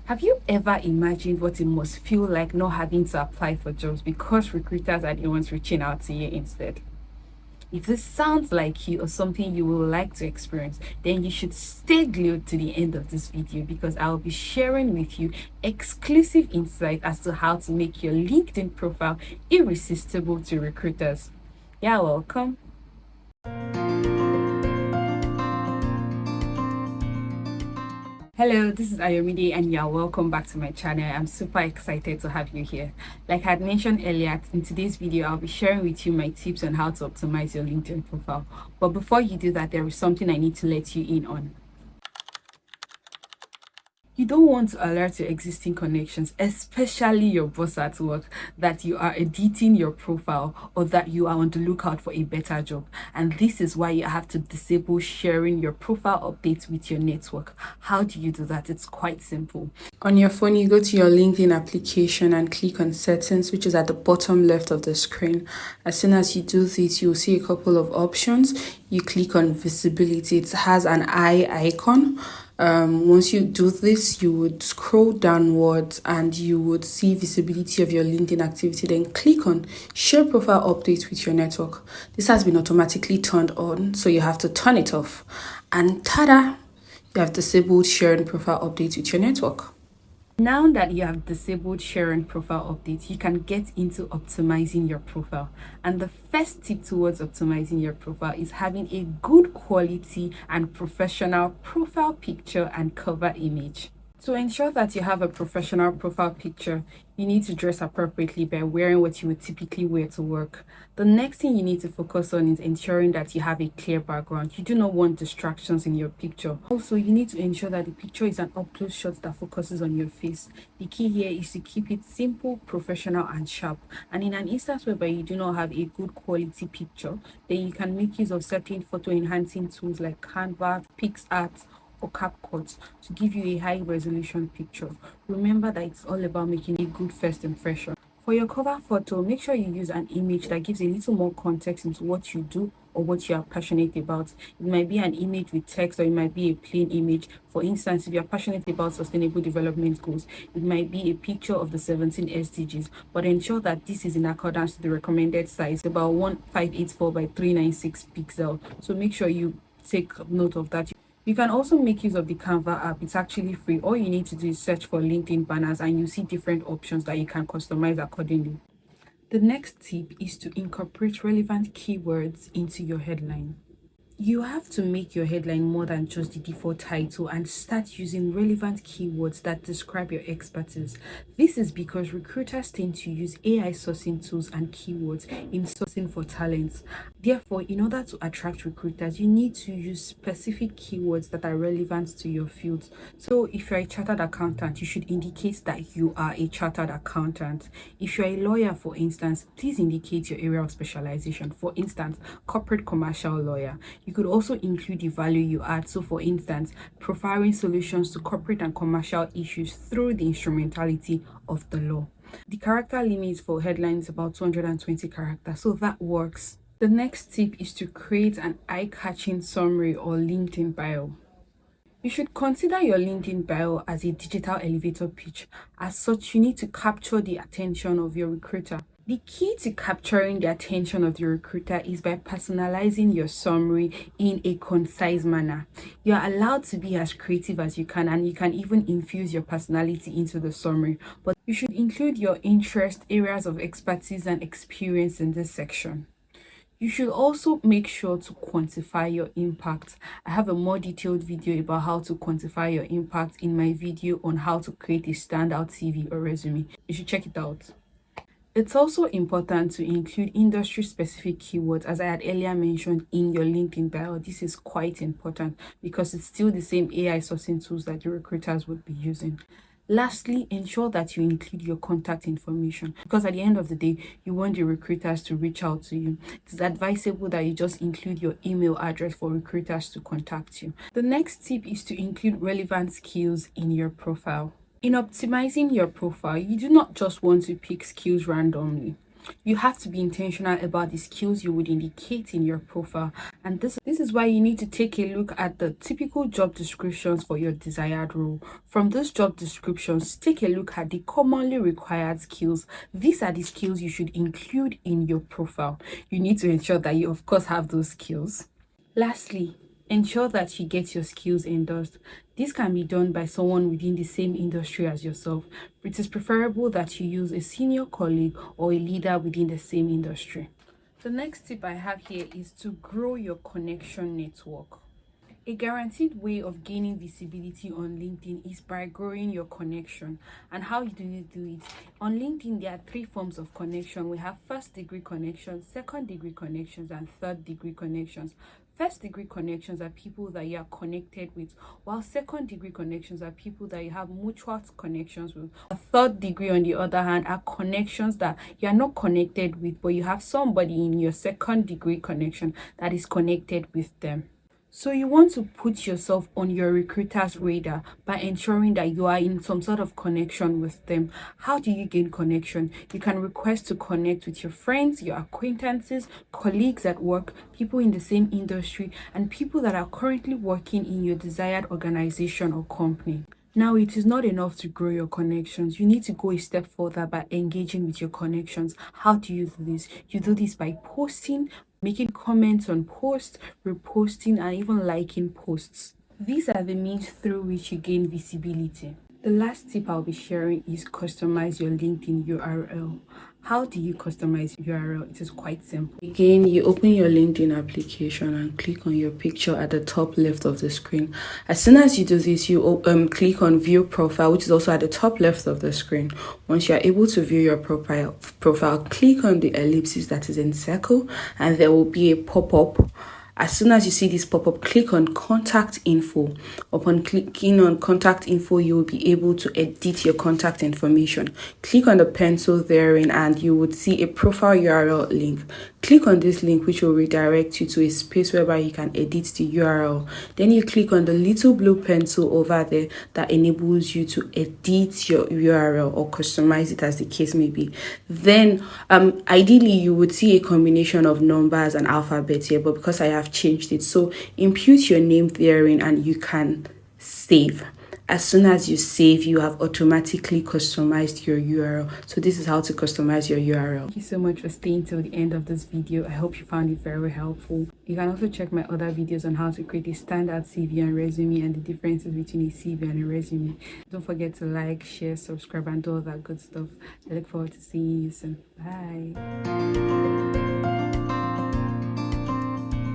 Have you ever imagined what it must feel like not having to apply for jobs because recruiters are the ones reaching out to you instead? If this sounds like you or something you will like to experience, then you should stay glued to the end of this video because I'll be sharing with you exclusive insight as to how to make your LinkedIn profile irresistible to recruiters. Yeah, welcome. Hello, this is Ayomide and you're welcome back to my channel. I'm super excited to have you here. Like I had mentioned earlier, in today's video, I'll be sharing with you my tips on how to optimize your LinkedIn profile. But before you do that, there is something I need to let you in on. You don't want to alert your existing connections, especially your boss at work, that you are editing your profile or that you are on the lookout for a better job. And this is why you have to disable sharing your profile updates with your network. How do you do that? It's quite simple. On your phone, you go to your LinkedIn application and click on settings, which is at the bottom left of the screen. As soon as you do this, you'll see a couple of options. You click on visibility. It has an eye icon. Once you do this, you would scroll downwards and you would see visibility of your LinkedIn activity. Then click on share profile updates with your network. This has been automatically turned on, so you have to turn it off. And tada! You have disabled sharing profile updates with your network. Now that you have disabled sharing profile updates, you can get into optimizing your profile. And the first tip towards optimizing your profile is having a good quality and professional profile picture and cover image. To ensure that you have a professional profile picture, you need to dress appropriately by wearing what you would typically wear to work. The next thing you need to focus on is ensuring that you have a clear background. You do not want distractions in your picture. Also, you need to ensure that the picture is an up-close shot that focuses on your face. The key here is to keep it simple, professional, and sharp. And in an instance whereby you do not have a good quality picture, then you can make use of certain photo enhancing tools like Canva, PixArt, or CapCut to give you a high resolution picture. Remember that it's all about making a good first impression. For your cover photo, make sure you use an image that gives a little more context into what you do or what you are passionate about. It might be an image with text or it might be a plain image. For instance, if you are passionate about sustainable development goals, it might be a picture of the 17 SDGs, but ensure that this is in accordance to the recommended size, about 1584 by 396 pixel. So make sure you take note of that. You can also make use of the Canva app. It's actually free. All you need to do is search for LinkedIn banners and you see different options that you can customize accordingly. The next tip is to incorporate relevant keywords into your headline. You have to make your headline more than just the default title and start using relevant keywords that describe your expertise. This is because recruiters tend to use AI sourcing tools and keywords in sourcing for talents. Therefore, in order to attract recruiters, you need to use specific keywords that are relevant to your field. So if you're a chartered accountant, you should indicate that you are a chartered accountant. If you're a lawyer, for instance, please indicate your area of specialization. For instance, corporate commercial lawyer. You could also include the value you add. So for instance, providing solutions to corporate and commercial issues through the instrumentality of the law. The character limit for headlines is about 220 characters, so that works. The next tip is to create an eye-catching summary or LinkedIn bio. You should consider your LinkedIn bio as a digital elevator pitch. As such, you need to capture the attention of your recruiter. The key to capturing the attention of the recruiter is by personalizing your summary in a concise manner. You are allowed to be as creative as you can, and you can even infuse your personality into the summary, but you should include your interest, areas of expertise, and experience in this section. You should also make sure to quantify your impact. I have a more detailed video about how to quantify your impact in my video on how to create a standout CV or resume. You should check it out. It's also important to include industry-specific keywords, as I had earlier mentioned in your LinkedIn bio. This is quite important because it's still the same AI sourcing tools that the recruiters would be using. Lastly, ensure that you include your contact information because at the end of the day, you want the recruiters to reach out to you. It's advisable that you just include your email address for recruiters to contact you. The next tip is to include relevant skills in your profile. In optimizing your profile, you do not just want to pick skills randomly. You have to be intentional about the skills you would indicate in your profile. And this is why you need to take a look at the typical job descriptions for your desired role. From those job descriptions, take a look at the commonly required skills. These are the skills you should include in your profile. You need to ensure that you, of course, have those skills. Lastly, ensure that you get your skills endorsed. This can be done by someone within the same industry as yourself. It is preferable that you use a senior colleague or a leader within the same industry. The next tip I have here is to grow your connection network. A guaranteed way of gaining visibility on LinkedIn is by growing your connection. And how do you do it? On LinkedIn, there are 3 forms of connection. We have first degree connections, second degree connections, and third degree connections. First degree connections are people that you are connected with, while second degree connections are people that you have mutual connections with. A third degree, on the other hand, are connections that you are not connected with, but you have somebody in your second degree connection that is connected with them. So you want to put yourself on your recruiter's radar by ensuring that you are in some sort of connection with them. How do you gain connection? You can request to connect with your friends, your acquaintances, colleagues at work, people in the same industry, and people that are currently working in your desired organization or company. Now, it is not enough to grow your connections. You need to go a step further by engaging with your connections. How do you do this? You do this by posting, making comments on posts, reposting, and even liking posts. These are the means through which you gain visibility. The last tip I'll be sharing is customize your LinkedIn URL. How do you customize URL? It is quite simple. Again, you open your LinkedIn application and click on your picture at the top left of the screen. As soon as you do this, you click on View Profile, which is also at the top left of the screen. Once you are able to view your profile, click on the ellipsis that is in circle, and there will be a pop-up. As soon as you see this pop-up, click on contact info. Upon clicking on contact info, you will be able to edit your contact information. Click on the pencil therein and you would see a profile URL link. Click on this link, which will redirect you to a space whereby you can edit the URL. Then you click on the little blue pencil over there that enables you to edit your URL or customize it, as the case may be. Then ideally you would see a combination of numbers and alphabets here, but because I have changed it, so impute your name therein and you can save. As soon as you save, you have automatically customized your URL. So this is how to customize your URL. Thank you so much for staying till the end of this video. I hope you found it very helpful. You can also check my other videos on how to create a standout CV and resume and the differences between a CV and a resume. Don't forget to like, share, subscribe, and do all that good stuff. I look forward to seeing you soon. Bye.